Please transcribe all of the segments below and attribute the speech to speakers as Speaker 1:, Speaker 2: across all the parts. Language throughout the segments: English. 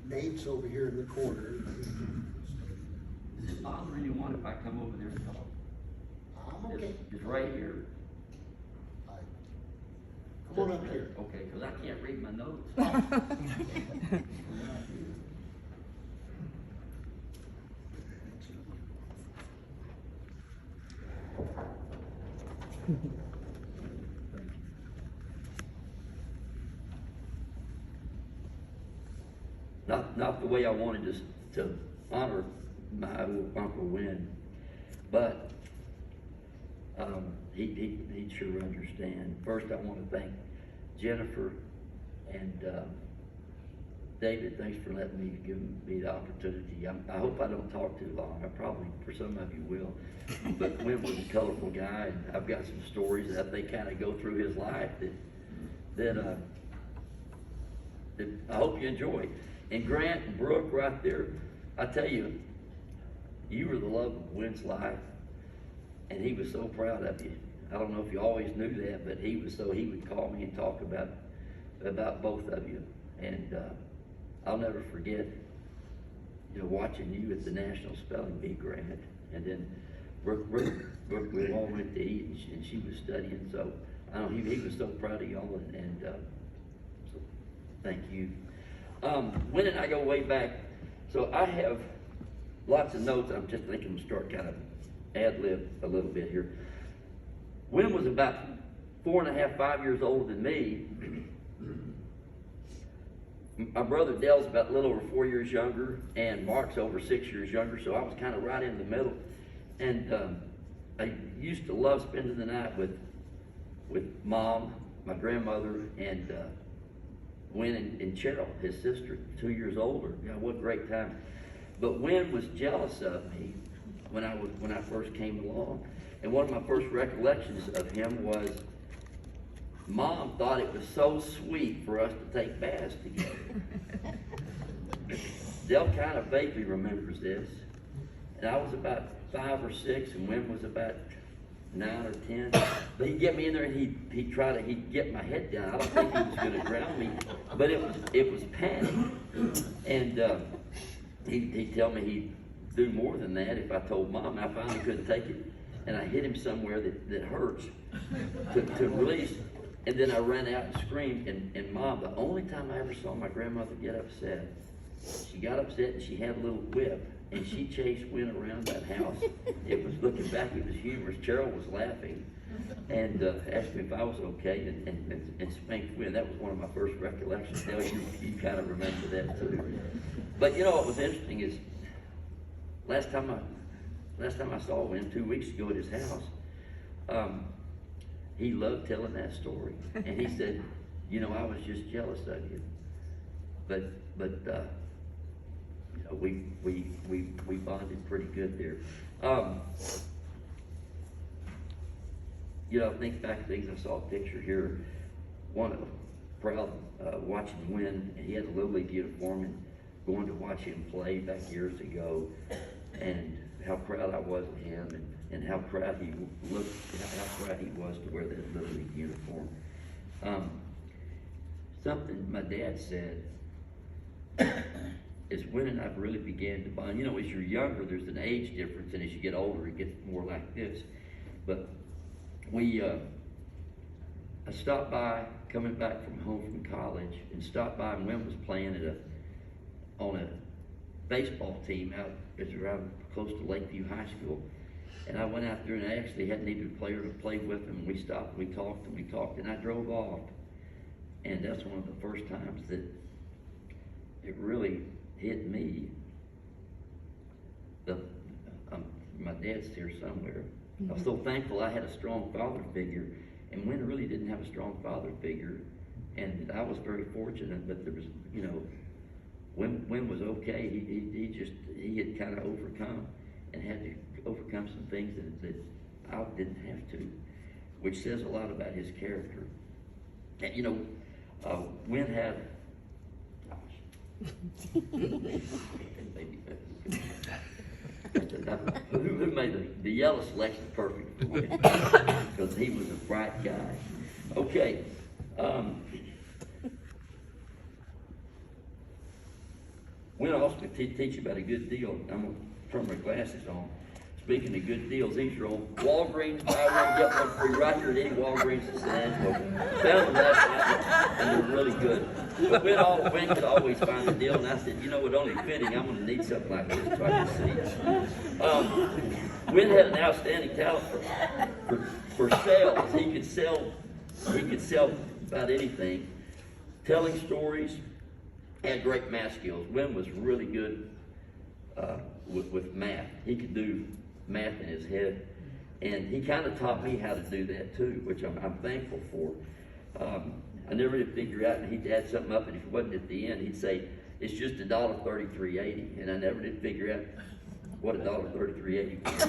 Speaker 1: Nate's over here in the corner.
Speaker 2: Is it bothering anyone if I come over there and talk?
Speaker 1: I'm okay.
Speaker 2: It's right here.
Speaker 1: Come on up here.
Speaker 2: Okay, because I can't read my notes. Not the way I wanted to honor my Uncle Wynn, but he'd sure understand. First, I want to thank Jennifer and David. Thanks for letting me give me the opportunity. I hope I don't talk too long. I probably, for some of you, will. But Wynn was a colorful guy, and I've got some stories that they kind of go through his life that I hope you enjoy. And Grant and Brooke right there, I tell you, you were the love of Wynn's life, and he was so proud of you. I don't know if you always knew that, but he would call me and talk about both of you. And I'll never forget, watching you at the National Spelling Bee, Grant. And then Brooke, we all went to eat, and she was studying. So I know he was so proud of y'all, and so thank you. Wynn and I go way back, so I have lots of notes. I'm just thinking to start kind of ad-lib a little bit here. Wynn was about 4.5, 5 years older than me. My brother Dale's about a little over 4 years younger, and Mark's over 6 years younger, so I was kind of right in the middle. And I used to love spending the night with Mom, my grandmother, and Wynn and Cheryl, his sister, 2 years older. What a great time. But Wynn was jealous of me when I first came along. And one of my first recollections of him was Mom thought it was so sweet for us to take baths together. Dale kind of vaguely remembers this. And I was about 5 or 6, and Wynn was about 9 or 10. But he'd get me in there, and he'd get my head down. I don't think he was going to drown me, but it was panic. And he'd tell me he'd do more than that if I told Mom. I finally couldn't take it, and I hit him somewhere that hurts to release. And then I ran out and screamed, and Mom, the only time I ever saw my grandmother get upset, she got upset and she had a little whip, and she chased Wynn around that house. It was, looking back, it was humorous. Cheryl was laughing and asked me if I was okay, and spanked Wynn. That was one of my first recollections. Now you kind of remember that too. But what was interesting is last time I saw Wynn 2 weeks ago at his house, he loved telling that story, and he said, I was just jealous of you. But we bonded pretty good there. Think back to things. I saw a picture here. Proud watching Wynn, and he had a Little League uniform, and going to watch him play back years ago, and how proud I was of him, and how proud he looked, how proud he was to wear that Little League uniform. Something my dad said is Wynn and I really began to bond. As you're younger, there's an age difference, and as you get older, it gets more like this. But I stopped by, coming back from home from college, and stopped by, and Wynn was playing on a baseball team out around close to Lakeview High School. And I went out there, and I actually hadn't needed a player to play with him. We stopped, we talked, and I drove off. And that's one of the first times that it really hit me. My dad's here somewhere. I was so thankful I had a strong father figure, and Wynn really didn't have a strong father figure, and I was very fortunate. But there was, Wynn was okay. He had kind of overcome and had to overcome some things that I didn't have to, which says a lot about his character. And Wynn had. Who made the yellow selection perfect for Wynn? Because he was a bright guy. Okay. Wynn also can teach you about a good deal. I'm gonna turn my glasses on. Speaking of good deals, these are on Walgreens. Buy one, get one free right here at any Walgreens in San Angelo. Found them last night, and they're really good. But Wynn could always find a deal, and I said, you know what, only fitting, I'm gonna need something like this so I can see. Wynn had an outstanding talent for sales. He could sell about anything. Telling stories, had great math skills. Wynn was really good with math. He could do math in his head, and he kind of taught me how to do that too, which I'm thankful for. I never did figure out, and he'd add something up, and if it wasn't at the end, he'd say, it's just $1.3380, and I never did figure out what $1.3380 was.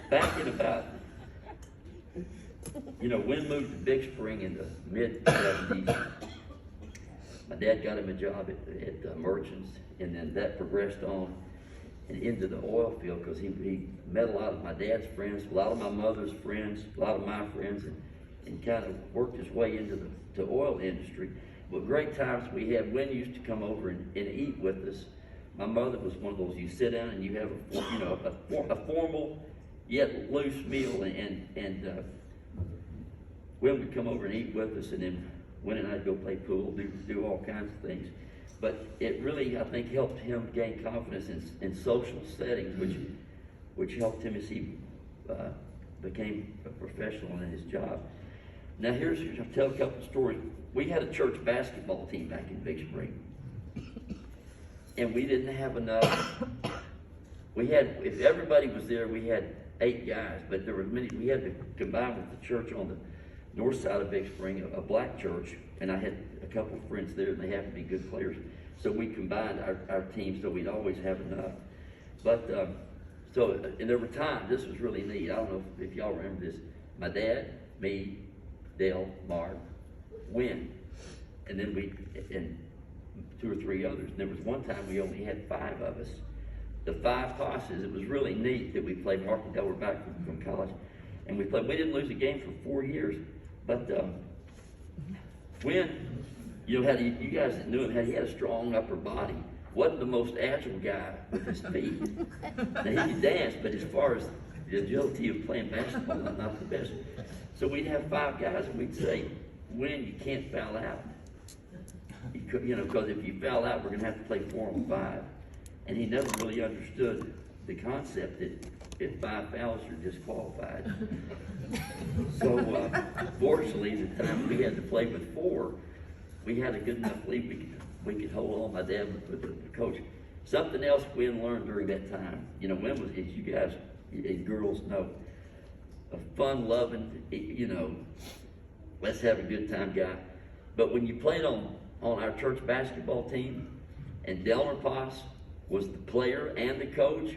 Speaker 2: Back in about, Wynn moved to Big Spring in the mid-70s. My dad got him a job at Merchants, and then that progressed on and into the oil field because he met a lot of my dad's friends, a lot of my mother's friends, a lot of my friends, and kind of worked his way into the oil industry. But great times we had. Wynn used to come over and eat with us. My mother was one of those, you sit down and you have a formal yet loose meal, and Wynn would come over and eat with us, and then Wynn and I'd go play pool, do all kinds of things. But it really, I think, helped him gain confidence in social settings, which helped him as he became a professional in his job. Now I'll tell a couple of stories. We had a church basketball team back in Big Spring, and we didn't have enough. If everybody was there, we had 8 guys, but there were many. We had to combine with the church on the north side of Big Spring, a black church, and I had a couple of friends there, and they happened to be good players. So we combined our teams so we'd always have enough. But, and there were times, this was really neat. I don't know if y'all remember this. My dad, me, Dale, Mark, Wynn, and then and 2 or 3 others. And there was one time we only had 5 of us. The 5 Posses, it was really neat that we played. Mark and Dale were back from college, and we played. We didn't lose a game for 4 years. But Wynn, you guys that knew him, he had a strong upper body. Wasn't the most agile guy with his feet. Now he could dance, but as far as the agility of playing basketball, not the best. So we'd have 5 guys, and we'd say, Wynn, you can't foul out. Because if you foul out, we're going to have to play 4 on 5. And he never really understood the concept that if 5 fouls, you're disqualified. So, fortunately, the time we had to play with 4, we had a good enough lead we could hold on. My dad with the coach. Something else Wynn learned during that time. Wynn was, as you guys and girls know, a fun-loving, let's have a good time guy. But when you played on our church basketball team, and Wynn Poss was the player and the coach,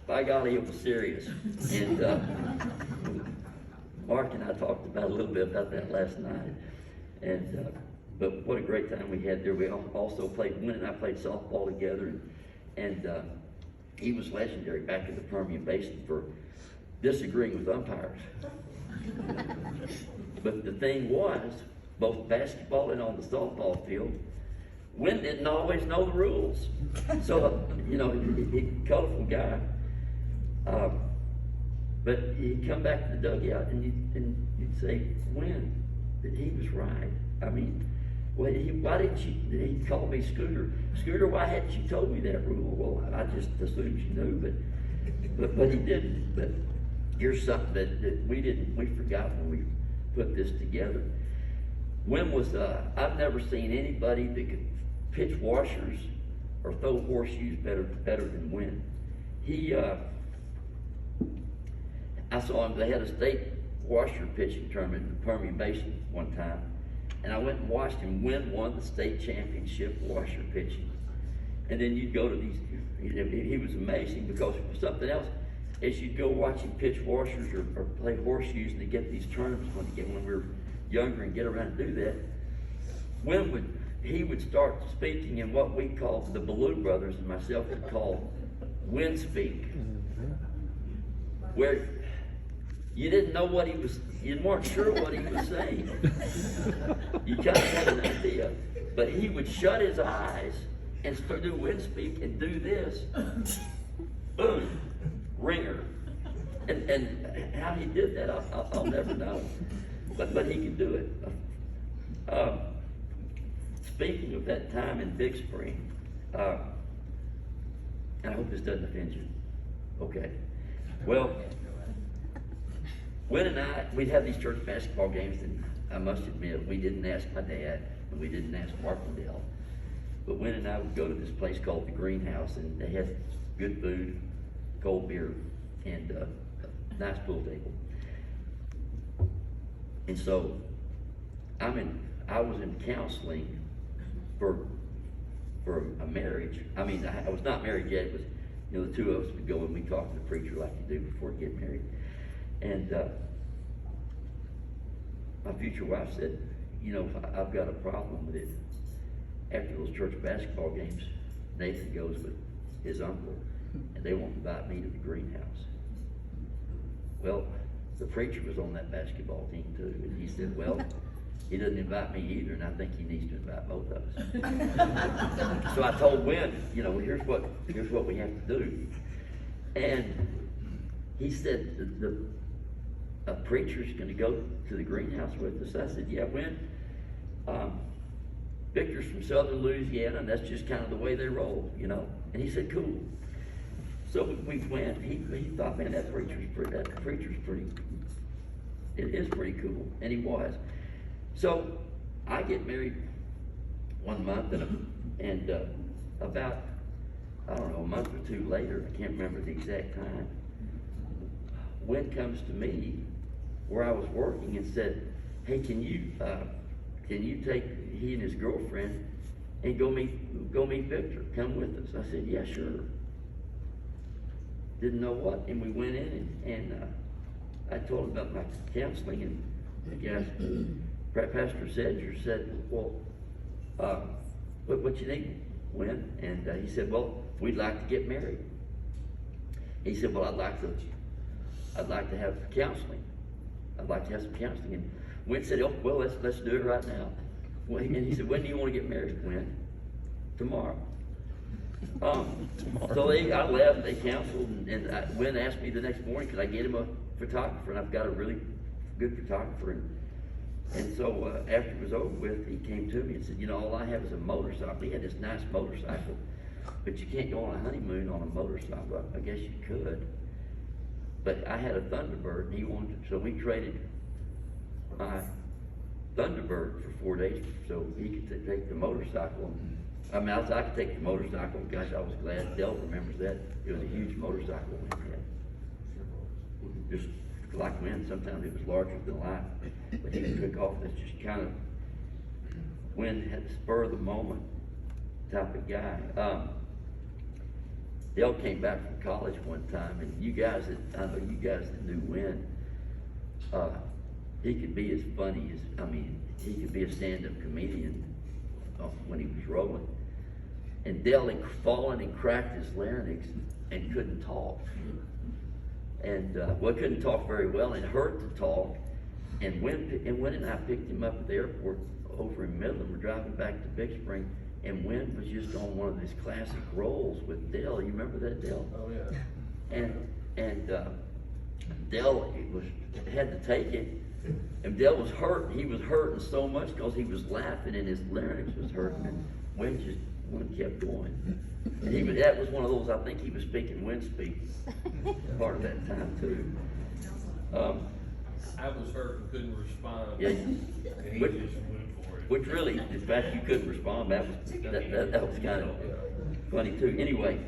Speaker 2: by golly, it was serious. And Mark and I talked about a little bit about that last night. And but what a great time we had there. We also played, Wynn and I played softball together, and he was legendary back in the Permian Basin for disagreeing with umpires. But the thing was, both basketball and on the softball field, Wynn didn't always know the rules. So, he's a colorful guy. But he'd come back to the dugout and you'd say, Wynn, that he was right. I mean, why didn't he called me Scooter. Scooter, why hadn't you told me that rule? Well, I just assumed you knew, but he didn't. But here's something that we forgot when we put this together. Wynn was, I've never seen anybody that could pitch washers or throw horseshoes better than Wynn. I saw him, they had a state washer pitching tournament in the Permian Basin one time, and I went and watched him. Wynn won the state championship washer pitching. And then you'd go to these, he was amazing because something else, as you'd go watch him pitch washers or play horseshoes and to get these tournaments when we were younger and get around to do that, he would start speaking in what we called, the Ballou brothers and myself would call Wynn speak, where you didn't know what you weren't sure what he was saying. You kind of had an But he would shut his eyes and do wind speak and do this. Boom, ringer. And how he did that, I'll never know. But he could do it. Speaking of that time in Big Spring, and I hope this doesn't offend you. Okay. Well, Wynn and I, we'd have these church basketball games, and I must admit, we didn't ask my dad, and we didn't ask Markendale. But Wynn and I would go to this place called the Greenhouse, and they had good food, cold beer, and a nice pool table. And so, I was in counseling for a marriage. I was not married yet. It was, the two of us would go and we talk to the preacher like you do before you get married. And my future wife said, I've got a problem with it. After those church basketball games, Nathan goes with his uncle, and they won't invite me to the Greenhouse. Well, the preacher was on that basketball team too, and he said, well, he doesn't invite me either, and I think he needs to invite both of us. So I told Wynn, here's what we have to do. And he said, a preacher's going to go to the Greenhouse with us. I said, yeah, Wynn, Victor's from southern Louisiana, and that's just kind of the way they roll, And he said, cool. So we went. He thought, man, that preacher's pretty, it is pretty cool, and he was. So I get married 1 month, and about, I don't know, a month or two later, I can't remember the exact time, Wynn comes to me where I was working and said, hey, can you take he and his girlfriend and go meet Victor? Come with us. I said, yeah, sure. Didn't know what, and we went in and I told him about my counseling, and the guy, Pastor Sedger, said, well, what you need, Wynn? And he said, well, we'd like to get married. He said, well, I'd like to have counseling. I'd like to have some counseling. And Wynn said, oh, well, let's do it right now. And he said, when do you want to get married, Wynn? Tomorrow. So I left, they counseled, and Wynn asked me the next morning, could I get him a photographer? And I've got a really good photographer. And so after it was over with, he came to me and said, all I have is a motorcycle. He had this nice motorcycle, but you can't go on a honeymoon on a motorcycle. I guess you could. But I had a Thunderbird, and he wanted it, so we traded my Thunderbird for 4 days so he could take the motorcycle. I could take the motorcycle. Gosh, I was glad Dell remembers that. It was a huge motorcycle we had. Just like Wynn, sometimes it was larger than life. But he took off. That's just kind of Wynn had the spur of the moment type of guy. Dell came back from college one time, and I know you guys that knew Wynn, he could be as funny as, he could be a stand-up comedian when he was rolling. And Dell had fallen and cracked his larynx and couldn't talk. And couldn't talk very well, and it hurt to talk. And Wynn and I picked him up at the airport over in Midland. We're driving back to Big Spring, and Wynn was just on one of these classic rolls with Dell. You remember that, Dell?
Speaker 3: Oh yeah.
Speaker 2: And Dell had to take it, and Dell was hurt. He was hurting so much because he was laughing and his larynx was hurting, and Wynn kept going. And that was one of those, I think he was speaking Wynn speak part of that time too.
Speaker 3: I was hurt and couldn't respond.
Speaker 2: Yeah,
Speaker 3: And he
Speaker 2: which,
Speaker 3: just went for it.
Speaker 2: which really, the fact you couldn't respond, that was kind of funny too. Anyway,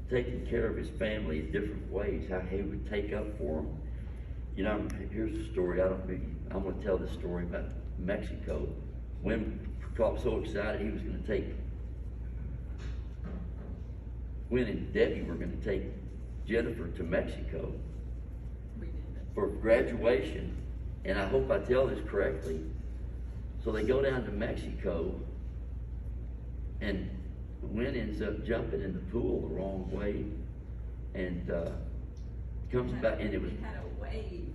Speaker 2: taking care of his family in different ways, how he would take up for them. Here's a story. I'm going to tell this story about Mexico. Wynn got so excited he was going to take, Wynn and Debbie were going to take Jennifer to Mexico for graduation, and I hope I tell this correctly. So they go down to Mexico, and Wynn ends up jumping in the pool the wrong way, and, comes back, and it was,
Speaker 4: He had a wave,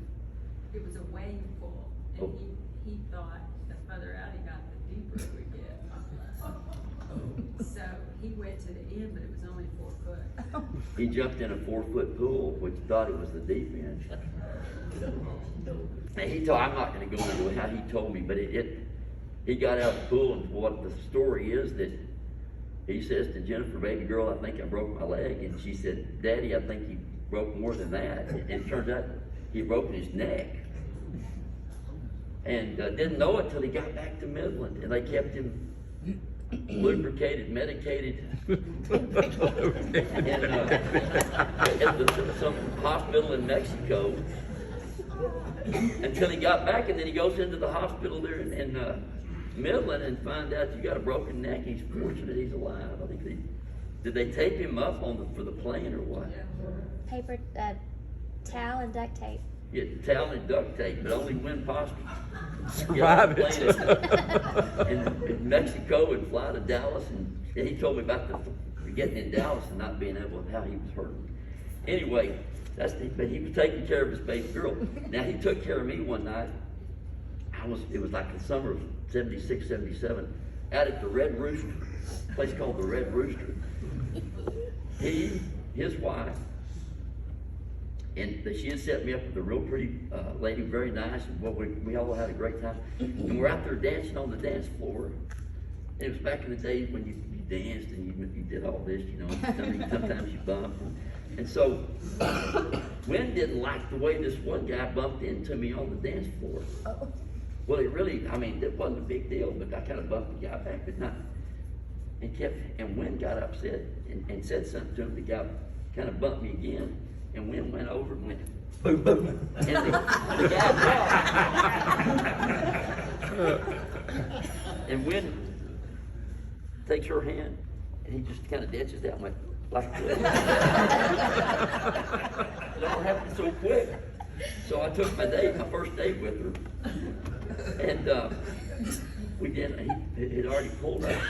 Speaker 4: it was a wave pool,
Speaker 2: Oh.
Speaker 4: and he thought the further out he got, the deeper it would get. So he went to the end, but it was only 4 foot.
Speaker 2: he jumped in a 4-foot pool, which thought it was the deep end. And he told, I'm not gonna go into how he told me, but he got out of the pool, and what the story is that he says to Jennifer, baby girl, I think I broke my leg, and she said, Daddy, I think you broke more than that. And it turns out he broke his neck. And didn't know it till he got back to Midland, and they kept him lubricated, medicated, in some hospital in Mexico until he got back, and then he goes into the hospital there in Midland and find out you got a broken neck. He's fortunate he's alive. I think did they tape him up for the plane or what?
Speaker 5: Paper, towel and duct tape.
Speaker 2: Yeah, towel and duct tape, but only Wynn Poss
Speaker 6: Survive it.
Speaker 2: in Mexico and fly to Dallas, and he told me about the getting in Dallas and not being able, how he was hurting. Anyway, but he was taking care of his baby girl. Now he took care of me one night. It was like the summer of 76, 77, out at the Red Rooster, a place called the Red Rooster. His wife, and she had set me up with a real pretty lady, very nice, and we all had a great time. And we're out there dancing on the dance floor. And it was back in the days when you danced and you did all this, you know. Sometimes you bumped. And so Wynn didn't like the way this one guy bumped into me on the dance floor. Well, it wasn't a big deal, but I kind of bumped the guy back, but not. And Wynn got upset and said something to him. The guy kind of bumped me again. And Wynn went over and went, boom, boom. And the guy dropped. And Wynn takes her hand, and he just kind of ditches that and went like this. It all happened so quick. So I took my first date with her. And he had already pulled up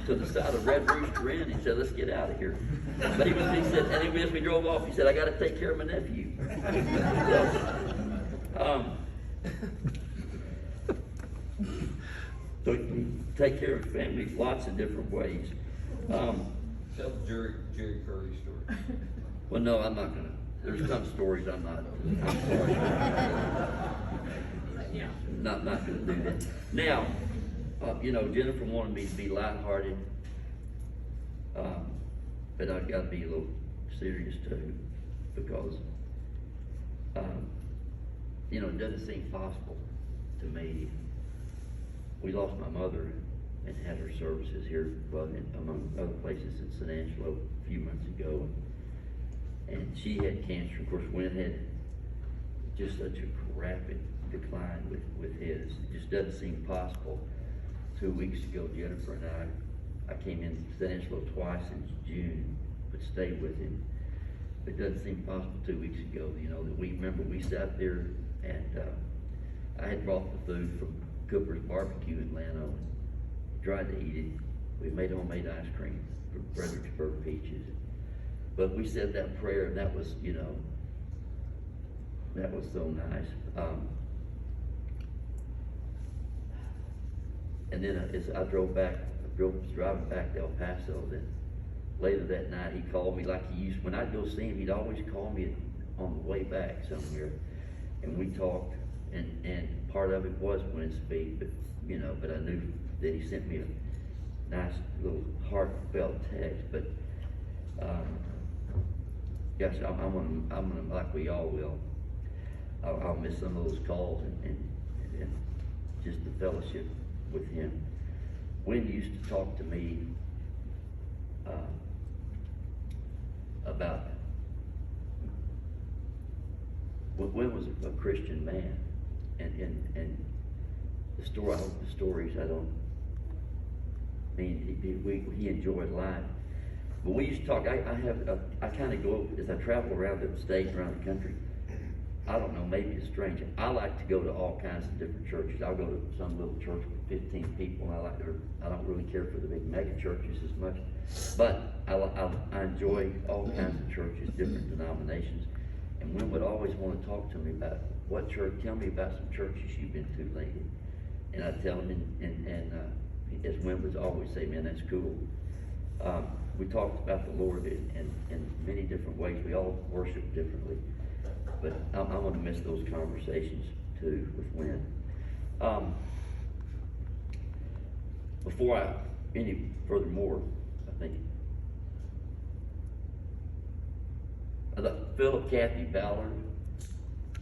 Speaker 2: to the side of Red Rooster Inn. He said, let's get out of here. But he said, and as we drove off, he said, I got to take care of my nephew. So he take care of his family lots of different ways.
Speaker 3: Tell the Jerry Curry story.
Speaker 2: Well, no, I'm not gonna. There's some stories I'm sorry. Not gonna do that. Now, Jennifer wanted me to be lighthearted, but I've got to be a little serious too, because, it doesn't seem possible to me. We lost my mother and had her services here, among other places in San Angelo a few months ago, and she had cancer. Of course, Wynn had just such a rapid decline with his. It just doesn't seem possible. 2 weeks ago, Jennifer and I came in San Angelo twice in June, but stayed with him. It doesn't seem possible 2 weeks ago, that we sat there, and I had brought the food from Cooper's Barbecue in Llano and tried to eat it. We made homemade ice cream for Fredericksburg peaches. But we said that prayer, and that was, that was so nice. And then as I was driving back to El Paso, then later that night he called me like he used. When I'd go see him, he'd always call me on the way back somewhere, and we talked. And part of it was Wynn's speed, but I knew that he sent me a nice little heartfelt text. But gosh, I'm gonna, like we all will. I'll miss some of those calls and just the fellowship with him. Wynn used to talk to me about. Wynn was a Christian man, and the stories I don't mean he enjoyed life, but we used to talk. I kind of go as I travel around the state, around the country. I don't know, maybe it's strange. I like to go to all kinds of different churches. I'll go to some little church with 15 people, and I don't really care for the big mega churches as much. But I enjoy all kinds of churches, different denominations. And Wynn would always want to talk to me about what church, tell me about some churches you've been to lately. And I'd tell him, and as Wynn would always say, man, that's cool. We talked about the Lord in many different ways. We all worship differently. But I'm going to miss those conversations too with Wynn. Before I, any furthermore, I think, Philip, Kathy Ballard,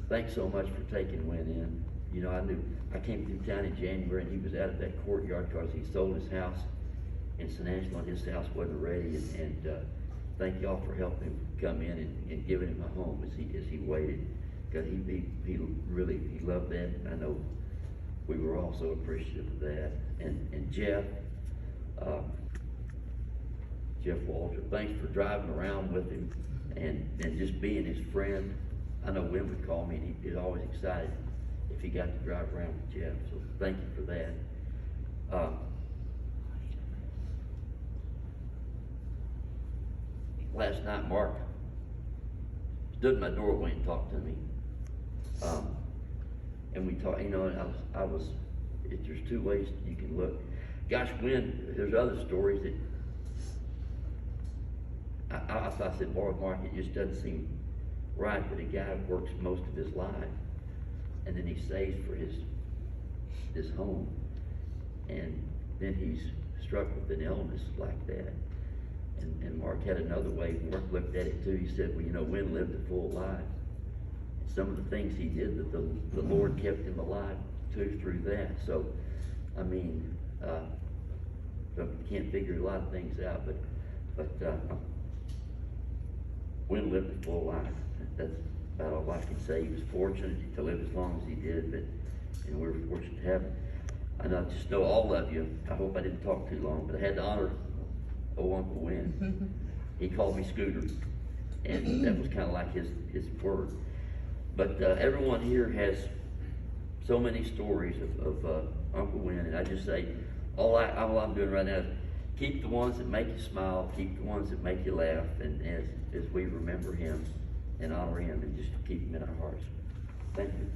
Speaker 2: thanks so much for taking Wynn in. You know, I came through town in January and he was out of that courtyard because he sold his house in San Angelo and his house wasn't ready. And thank y'all for helping him come in and giving him a home as he waited. Because he really loved that. I know we were also appreciative of that. And Jeff Walter, thanks for driving around with him and just being his friend. I know Wynn would call me and he'd be always excited if he got to drive around with Jeff. So thank you for that. Last night, Mark stood in my doorway and talked to me. And we talked, you know, and there's two ways you can look. Gosh, Wynn, there's other stories that I said, boy, Mark, it just doesn't seem right that a guy works most of his life and then he saves for his home. And then he's struck with an illness like that. And Mark had another way. Mark looked at it too. He said, well, you know, Wynn lived a full life. And some of the things he did, that the Lord kept him alive too through that. So, I mean, can't figure a lot of things out, but Wynn lived a full life. That's about all I can say. He was fortunate to live as long as he did, and we were fortunate to have him. And I just know all of you. I hope I didn't talk too long, but I had the honor of Uncle Wynn. He called me Scooter, and that was kind of like his word. But everyone here has so many stories of Uncle Wynn, and I just say, all I'm doing right now is keep the ones that make you smile, keep the ones that make you laugh, and as we remember him and honor him, and just keep him in our hearts. Thank you.